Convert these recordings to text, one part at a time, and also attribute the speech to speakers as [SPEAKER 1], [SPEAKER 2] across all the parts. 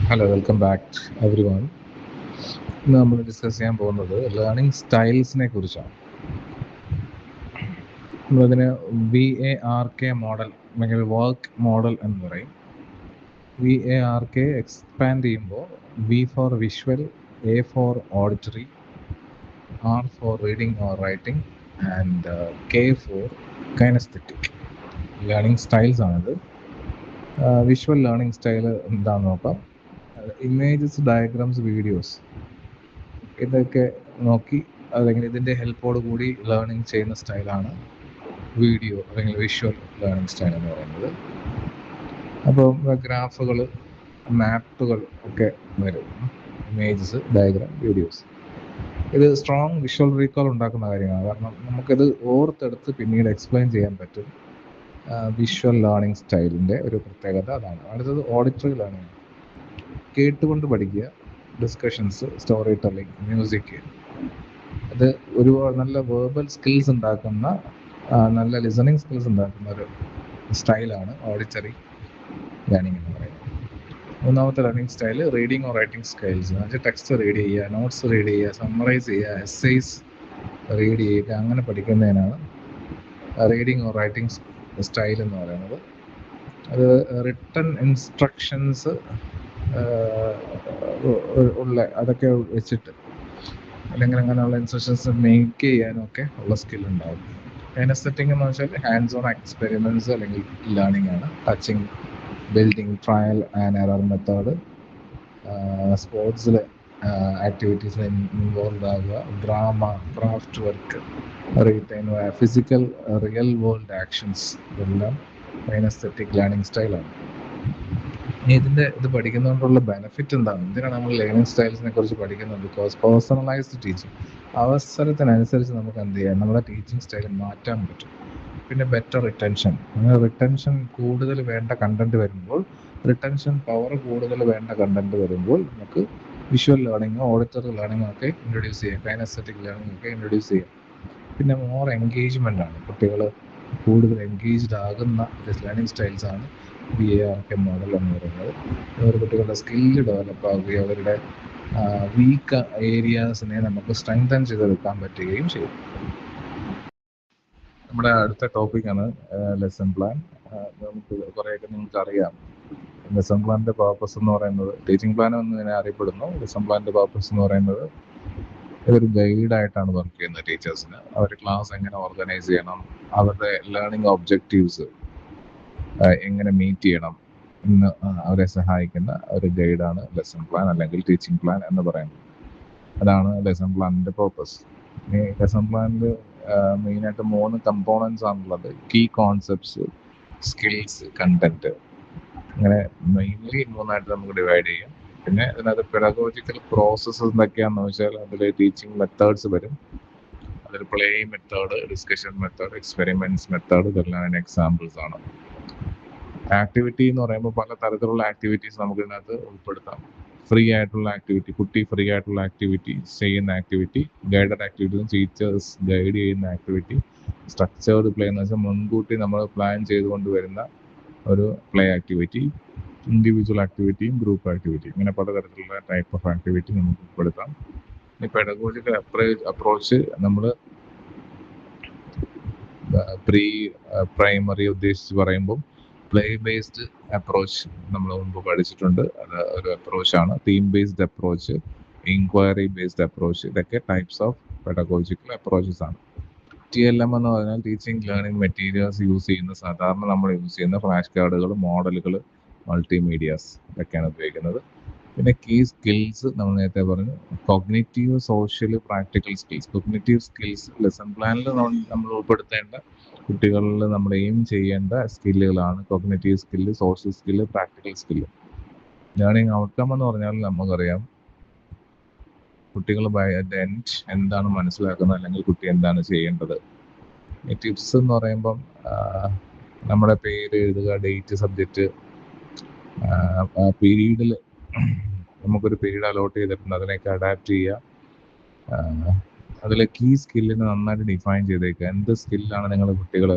[SPEAKER 1] Hello, welcome back every one. ഇന്ന് നമ്മൾ discuss ചെയ്യാൻ പോകുന്നത് ലേണിംഗ് സ്റ്റൈൽസിനെ കുറിച്ചാണ്. നമ്മളതിന് VARK മോഡൽ അല്ലെങ്കിൽ വർക്ക് മോഡൽ എന്ന് പറയും. VARK എക്സ്പാൻഡ് ചെയ്യുമ്പോൾ V for visual, A for auditory, R for reading or writing and K for kinaesthetic learning styles ആണിത്. വിഷ്വൽ ലേണിംഗ് സ്റ്റൈൽ എന്താണെന്ന് നോക്കാം. ഇമേജസ്, ഡയഗ്രാംസ്, വീഡിയോസ് ഇതൊക്കെ നോക്കി അല്ലെങ്കിൽ ഇതിൻ്റെ ഹെൽപ്പോട് കൂടി ലേണിംഗ് ചെയ്യുന്ന സ്റ്റൈലാണ് വീഡിയോ അല്ലെങ്കിൽ വിഷ്വൽ ലേണിംഗ് സ്റ്റൈൽ എന്ന് പറയുന്നത്. അപ്പോൾ ഗ്രാഫുകൾ, മാപ്പുകൾ ഒക്കെ വരും, ഇമേജസ്, ഡയഗ്രാം, വീഡിയോസ്. ഇത് സ്ട്രോങ് വിഷ്വൽ റീകോൾ ഉണ്ടാക്കുന്ന കാര്യമാണ്. കാരണം നമുക്കിത് ഓർത്തെടുത്ത് പിന്നീട് എക്സ്പ്ലെയിൻ ചെയ്യാൻ പറ്റും. വിഷ്വൽ ലേണിംഗ് സ്റ്റൈലിൻ്റെ ഒരു പ്രത്യേകത അതാണ്. അടുത്തത് ഓഡിറ്ററി ലേണിംഗ്. കേട്ടുകൊണ്ട് പഠിക്കുക, ഡിസ്കഷൻസ്, സ്റ്റോറി ടെല്ലിംഗ്, മ്യൂസിക്. അത് ഒരു നല്ല വേർബൽ സ്കിൽസ് ഉണ്ടാക്കുന്ന, നല്ല ലിസണിങ് സ്കിൽസ് ഉണ്ടാക്കുന്ന ഒരു സ്റ്റൈലാണ് ഓഡിറ്ററി ലേണിംഗ് എന്ന് പറയുന്നത്. മൂന്നാമത്തെ learning style reading or writing skills. എന്നുവെച്ചാൽ ടെക്സ്റ്റ് റീഡ് ചെയ്യുക, നോട്ട്സ് റീഡ് ചെയ്യുക, സമ്മറൈസ് ചെയ്യുക, എസ്സേസ് റീഡ് ചെയ്യുക, അങ്ങനെ പഠിക്കുന്നതിനാണ് റീഡിങ് ഓർ റൈറ്റിംഗ് സ്റ്റൈൽ എന്ന് പറയുന്നത്. അത് റിട്ടൺ ഇൻസ്ട്രക്ഷൻസ് ഉള്ള അതൊക്കെ വെച്ചിട്ട് അല്ലെങ്കിൽ അങ്ങനെയുള്ള ഇൻസ്ട്രക്ഷൻസ് മേക്ക് ചെയ്യാനൊക്കെ ഉള്ള സ്കിൽ ഉണ്ടാവും. കൈനസ്തെറ്റിക് എന്ന് വെച്ചാൽ ഹാൻഡ്സ് ഓൺ എക്സ്പെരിമെൻറ്റ്സ് അല്ലെങ്കിൽ ലേണിംഗ് ആണ്. Touching, building, trial and error method, സ്പോർട്സിൽ ആക്ടിവിറ്റീസിൽ ഇൻവോൾവ് ആവുക, drama, craft work, retain, physical real world actions, ഇതെല്ലാം കൈനസ്തെറ്റിക് ലേണിംഗ് സ്റ്റൈലാണ്. ഇനി ഇത് പഠിക്കുന്നതുകൊണ്ടുള്ള ബെനിഫിറ്റ് എന്താണ്? എന്തിനാണ് നമ്മൾ ലേണിംഗ് സ്റ്റൈൽസിനെ കുറിച്ച് പഠിക്കുന്നത്? ബിക്കോസ് പേഴ്സണലൈസ്ഡ് ടീച്ചിങ്, അവസരത്തിനനുസരിച്ച് നമുക്ക് എന്ത് ചെയ്യാം, നമ്മുടെ ടീച്ചിങ് സ്റ്റൈൽ മാറ്റാൻ പറ്റും. പിന്നെ ബെറ്റർ റിട്ടൻഷൻ കൂടുതൽ വേണ്ട കണ്ടന്റ് വരുമ്പോൾ, റിട്ടൻഷൻ പവർ കൂടുതൽ വേണ്ട കണ്ടന്റ് വരുമ്പോൾ നമുക്ക് വിഷ്വൽ ലേണിംഗോ ഓഡിറ്ററി ലേണിംഗോ ഒക്കെ ഇൻട്രൊഡ്യൂസ് ചെയ്യാം, കൈനസ്തെറ്റിക് ലേണിംഗ് ഒക്കെ ഇൻട്രൊഡ്യൂസ് ചെയ്യാം. പിന്നെ മോർ എൻഗേജ്മെൻ്റ് ആണ്, കുട്ടികൾ കൂടുതൽ എൻഗേജ്ഡ് ആകുന്ന ലേണിംഗ് സ്റ്റൈൽസ് ആണ് VARK മോഡൽ എന്ന് പറയുന്നത്. അവർ കുട്ടികളുടെ സ്കില്ല് ഡെവലപ്പ് ആവുകയും അവരുടെ വീക്ക് ഏരിയാസിനെ നമുക്ക് സ്ട്രെങ്തൻ ചെയ്തെടുക്കാൻ പറ്റുകയും ചെയ്യും. നമ്മുടെ അടുത്ത ടോപ്പിക്കാണ് ലെസൺ പ്ലാൻ. നമുക്ക് കുറേയൊക്കെ നിങ്ങൾക്ക് അറിയാം. ലെസൺ പ്ലാനിൻ്റെ പർപ്പസ് എന്ന് പറയുന്നത്, ടീച്ചിങ് പ്ലാൻ എന്ന് ഇതിനെ അറിയപ്പെടുന്നു. ലെസൺ പ്ലാനിൻ്റെ പർപ്പസ് എന്ന് പറയുന്നത് ഇതൊരു ഗൈഡായിട്ടാണ് വർക്ക് ചെയ്യുന്നത് ടീച്ചേഴ്സിന്. അവർ ക്ലാസ് എങ്ങനെ ഓർഗനൈസ് ചെയ്യണം, അവരുടെ ലേണിംഗ് ഒബ്ജക്റ്റീവ്സ് എങ്ങനെ മീറ്റ് ചെയ്യണം എന്ന് അവരെ സഹായിക്കുന്ന ഒരു ഗൈഡാണ് ലെസൺ പ്ലാൻ അല്ലെങ്കിൽ ടീച്ചിങ് പ്ലാൻ എന്ന് പറയുന്നത്. അതാണ് ലെസൺ പ്ലാനിൻ്റെ പർപ്പസ്. ഈ ലെസൺ പ്ലാനിൽ മെയിനായിട്ട് 3 കമ്പോണൻസ് ആണുള്ളത്: കീ കോൺസെപ്റ്റ്സ്, സ്കിൽസ്, കണ്ടന്റ്. അങ്ങനെ മെയിൻലി 3ആയിട്ട് നമുക്ക് ഡിവൈഡ് ചെയ്യാം. പിന്നെ ഇതിനകത്ത് പെഡഗോജിക്കൽ പ്രോസസ്സ് എന്തൊക്കെയാണെന്ന് വെച്ചാൽ അതിൽ ടീച്ചിങ് മെത്തേഡ്സ് വരും. അതിൽ play method, discussion method, experiments method, ഇതെല്ലാം അതിന് എക്സാമ്പിൾസ് ആണ്. ആക്ടിവിറ്റി എന്ന് പറയുമ്പോൾ പല തരത്തിലുള്ള ആക്ടിവിറ്റീസ് നമുക്ക് ഇതിനകത്ത് ഉൾപ്പെടുത്താം. ഫ്രീ ആയിട്ടുള്ള ആക്ടിവിറ്റി, കുട്ടി ഫ്രീ ആയിട്ടുള്ള ആക്ടിവിറ്റി ചെയ്യുന്ന ആക്ടിവിറ്റി, ഗൈഡഡ് ആക്ടിവിറ്റീസും ടീച്ചേഴ്സ് ഗൈഡ് ചെയ്യുന്ന ആക്ടിവിറ്റി, സ്ട്രക്ചേർഡ് പ്ലേ എന്ന് വെച്ചാൽ മുൻകൂട്ടി നമ്മൾ പ്ലാൻ ചെയ്തുകൊണ്ട് വരുന്ന ഒരു പ്ലേ ആക്ടിവിറ്റി, ഇൻഡിവിജ്വൽ ആക്ടിവിറ്റിയും ഗ്രൂപ്പ് ആക്ടിവിറ്റി, ഇങ്ങനെ പലതരത്തിലുള്ള ടൈപ്പ് ഓഫ് ആക്ടിവിറ്റി നമുക്ക് ഉൾപ്പെടുത്താം. ഈ പെഡഗോജിക്കൽ അപ്രോച്ച് നമ്മൾ പ്രീ പ്രൈമറി ഉദ്ദേശിച്ച് പറയുമ്പോൾ പ്ലേ ബേസ്ഡ് അപ്രോച്ച് നമ്മൾ മുമ്പ് പഠിച്ചിട്ടുണ്ട്. അത് ഒരു അപ്രോച്ചാണ്. Theme based approach, inquiry based approach, ഇതൊക്കെ ടൈപ്സ് ഓഫ് പെഡഗോജിക്കൽ അപ്രോച്ചസ് ആണ്. TLM എന്ന് പറഞ്ഞാൽ ടീച്ചിങ് ലേണിംഗ് മെറ്റീരിയൽസ് യൂസ് ചെയ്യുന്ന, സാധാരണ നമ്മൾ യൂസ് ചെയ്യുന്ന ഫ്ലാഷ് കാർഡുകൾ, മോഡലുകൾ, മൾട്ടിമീഡിയാസ് ഇതൊക്കെയാണ് ഉപയോഗിക്കുന്നത്. പിന്നെ കീ സ്കിൽസ് നമ്മൾ നേരത്തെ പറഞ്ഞു, cognitive, social, practical skills. Cognitive skills lesson പ്ലാനിൽ നമ്മൾ ഉൾപ്പെടുത്തേണ്ട, കുട്ടികളിൽ നമ്മൾ എയിം ചെയ്യേണ്ട സ്കില്ലുകളാണ് cognitive skill, social skill, practical skill. Learning outcome എന്ന് പറഞ്ഞാൽ നമുക്കറിയാം കുട്ടികൾ ബൈ അറ്റ് എൻഡ് എന്താണ് മനസ്സിലാക്കുന്നത് അല്ലെങ്കിൽ കുട്ടി എന്താണ് ചെയ്യേണ്ടത്. ഈ ടിപ്സ് എന്ന് പറയുമ്പം നമ്മുടെ പേര് എഴുതുക, ഡേറ്റ്, സബ്ജക്റ്റ്, പീരീഡിൽ നമുക്കൊരു പീരീഡ് അലോട്ട് ചെയ്തിട്ടുണ്ട്, അതിനൊക്കെ അഡാപ്റ്റ് ചെയ്യുക. അതിൽ കീ സ്കില്ലിന് നന്നായിട്ട് ഡിഫൈൻ ചെയ്തേക്കുക. എന്ത് സ്കില്ലാണ് നിങ്ങൾ കുട്ടികൾ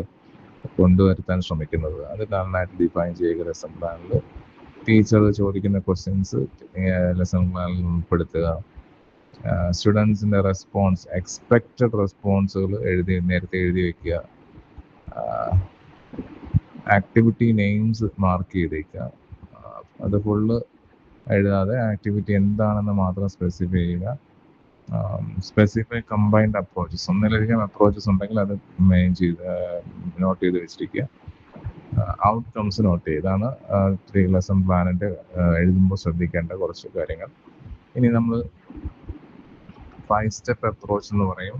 [SPEAKER 1] കൊണ്ടുവരുത്താൻ ശ്രമിക്കുന്നത്, അത് നന്നായിട്ട് ഡിഫൈൻ ചെയ്യുക ലെസൺ പ്ലാനിൽ. ടീച്ചർ ചോദിക്കുന്ന ക്വസ്റ്റ്യൻസ് ലെസൺ പ്ലാനിൽ ഉൾപ്പെടുത്തുക. സ്റ്റുഡൻസിൻ്റെ റെസ്പോൺസ്, എക്സ്പെക്റ്റഡ് റെസ്പോൺസുകൾ നേരത്തെ എഴുതി വയ്ക്കുക. ആക്ടിവിറ്റി നെയിംസ് മാർക്ക് ചെയ്തേക്കുക. അത് ഫുള്ള് എഴുതാതെ ആക്ടിവിറ്റി എന്താണെന്ന് മാത്രം സ്പെസിഫൈ ചെയ്യുക. സ്പെസിഫൈ കമ്പൈൻഡ് അപ്രോച്ചസ്, ഒന്നിലധികം അപ്രോച്ചസ് ഉണ്ടെങ്കിൽ അത് നോട്ട് ചെയ്ത് വെച്ചിരിക്കുക. ഔട്ട്കംസ് നോട്ട് ചെയ്യുക. ഇതാണ് 3 ലെസൺ പ്ലാനിൻ്റെ എഴുതുമ്പോൾ ശ്രദ്ധിക്കേണ്ട കുറച്ച് കാര്യങ്ങൾ. ഇനി നമ്മൾ 5 സ്റ്റെപ്പ് അപ്രോച്ച് എന്ന് പറയും.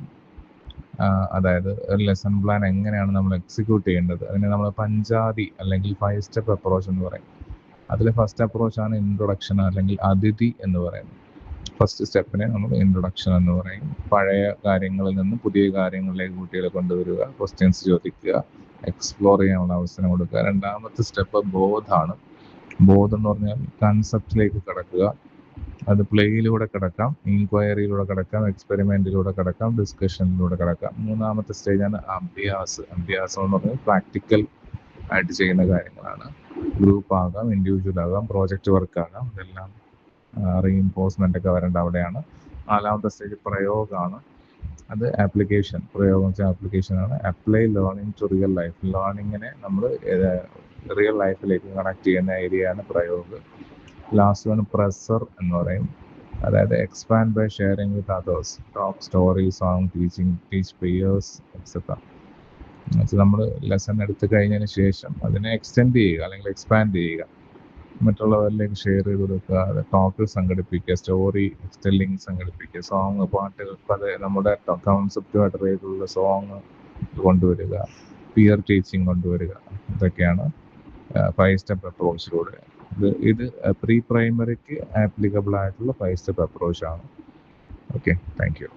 [SPEAKER 1] അതായത് ഒരു ലെസൺ പ്ലാൻ എങ്ങനെയാണ് നമ്മൾ എക്സിക്യൂട്ട് ചെയ്യേണ്ടത്, അതിനെ നമ്മൾ പഞ്ചാതി അല്ലെങ്കിൽ 5 സ്റ്റെപ്പ് അപ്രോച്ച് എന്ന് പറയും. അതിൽ ഫസ്റ്റ് അപ്രോച്ചാണ് ഇൻട്രൊഡക്ഷൻ അല്ലെങ്കിൽ അതിഥി എന്ന് പറയുന്നത്. ഫസ്റ്റ് സ്റ്റെപ്പിനെ നമ്മൾ ഇൻട്രൊഡക്ഷൻ എന്ന് പറയും. പഴയ കാര്യങ്ങളിൽ നിന്ന് പുതിയ കാര്യങ്ങളിലേക്ക് കുട്ടികളെ കൊണ്ടുവരിക, ക്വസ്റ്റ്യൻസ് ചോദിക്കുക, എക്സ്പ്ലോർ ചെയ്യാനുള്ള അവസരം കൊടുക്കുക. രണ്ടാമത്തെ സ്റ്റെപ്പ് ബോധാണ്. ബോധം എന്ന് പറഞ്ഞാൽ കൺസെപ്റ്റിലേക്ക് കടക്കുക. അത് പ്ലേയിലൂടെ കിടക്കാം, ഇൻക്വയറിയിലൂടെ കിടക്കാം, എക്സ്പെരിമെന്റിലൂടെ കിടക്കാം, ഡിസ്കഷനിലൂടെ കിടക്കാം. മൂന്നാമത്തെ സ്റ്റേജാണ് അഭ്യാസ്. അഭ്യാസം എന്ന് പറഞ്ഞാൽ പ്രാക്ടിക്കൽ ആയിട്ട് ചെയ്യുന്ന കാര്യങ്ങളാണ്. ഗ്രൂപ്പ് ആകാം, ഇൻഡിവിജ്വൽ ആകാം, പ്രോജക്റ്റ് വർക്ക് ആകാം. ഇതെല്ലാം റീഇൻഫോഴ്സ്മെന്റ് ഒക്കെ വരേണ്ട അവിടെയാണ്. നാലാമത്തെ സ്റ്റേജ് പ്രയോഗമാണ്. അത് ആപ്ലിക്കേഷൻ. പ്രയോഗം വെച്ചാൽ ആപ്ലിക്കേഷനാണ്. Apply learning to real life. ലേണിങ്ങിനെ നമ്മൾ റിയൽ ലൈഫിലേക്ക് കണക്ട് ചെയ്യുന്ന ഏരിയയാണ് പ്രയോഗം. ലാസ്റ്റ് വൺ പ്രസർ എന്ന് പറയും. അതായത് expand by sharing with others, talk, story, song, teach peers et cetera. നമ്മൾ ലെസൺ എടുത്തു കഴിഞ്ഞതിന് ശേഷം അതിനെ എക്സ്റ്റെൻഡ് ചെയ്യുക അല്ലെങ്കിൽ എക്സ്പാൻഡ് ചെയ്യുക, മറ്റുള്ളവരിലേക്ക് ഷെയർ ചെയ്ത് കൊടുക്കുക. ടോക്ക് സംഘടിപ്പിക്കുക, സ്റ്റോറി ടെല്ലിംഗ് സംഘടിപ്പിക്കുക, സോങ്, പാട്ടുകൾ, നമ്മുടെ കോൺസെപ്റ്റുമായിട്ട് റിലേറ്റഡുള്ള സോങ് കൊണ്ടുവരിക, പിയർ ടീച്ചിങ് കൊണ്ടുവരിക. ഇതൊക്കെയാണ് 5 സ്റ്റെപ്പ് അപ്രോച്ചിലൂടെ. ഇത് പ്രീ പ്രൈമറിക്ക് ആപ്ലിക്കബിൾ ആയിട്ടുള്ള 5 സ്റ്റെപ്പ് അപ്രോച്ചാണ്. Okay, thank U.